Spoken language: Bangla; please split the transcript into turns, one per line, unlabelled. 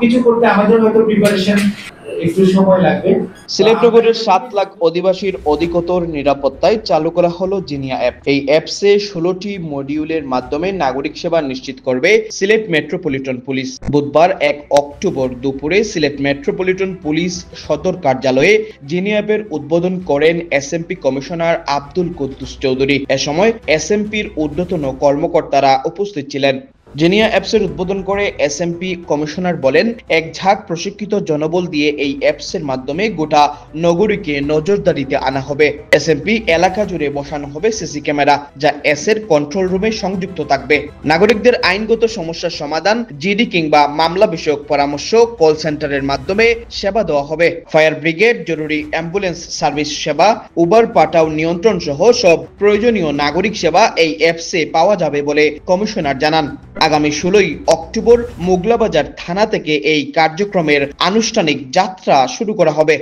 কিছু করতে আমাদের হয়তো প্রিপারেশন একটু সময় লাগবে।
সিলেট নগরের 7 লাখ অধিবাসীর অধিকতর নিরাপত্তায় চালু করা হলো জিনিয়া অ্যাপ। এই অ্যাপসে 16টি মডিউলের মাধ্যমে নাগরিক সেবা নিশ্চিত করবে সিলেট মেট্রোপলিটন পুলিশ। বুধবার 1 অক্টোবর দুপুরে সিলেট মেট্রোপলিটন পুলিশ সদর কার্যালয়ে জিনিয়া অ্যাপের উদ্বোধন করেন এসএমপি কমিশনার আব্দুল কুদ্দুস চৌধুরী। এ সময় এসএমপির ঊর্ধ্বতন কর্মকর্তারা উপস্থিত ছিলেন। জিনিয়া অ্যাপসের উদ্বোধন করে এসএমপি কমিশনার বলেন, এক ঝাঁক প্রশিক্ষিত জনবল দিয়ে এই অ্যাপসের মাধ্যমে গোটা নগরীকে নজরদারিতে আনা হবে। এসএমপি এলাকা জুড়ে বসানো হবে সিসি ক্যামেরা, যা এসের কন্ট্রোল রুমে সংযুক্ত থাকবে। নাগরিকদের আইনগত সমস্যার সমাধান, জিডি কিংবা মামলা বিষয়ক পরামর্শ কল সেন্টারের মাধ্যমে সেবা দেওয়া হবে। ফায়ার ব্রিগেড, জরুরি অ্যাম্বুলেন্স সার্ভিস সেবা, উবার পাঠাও নিয়ন্ত্রণ সহ সব প্রয়োজনীয় নাগরিক সেবা এই অ্যাপসে পাওয়া যাবে বলে কমিশনার জানান। আগামী 16 অক্টোবর মোগলাবাজার থানা থেকে এই কার্যক্রমের আনুষ্ঠানিক যাত্রা শুরু করা হবে।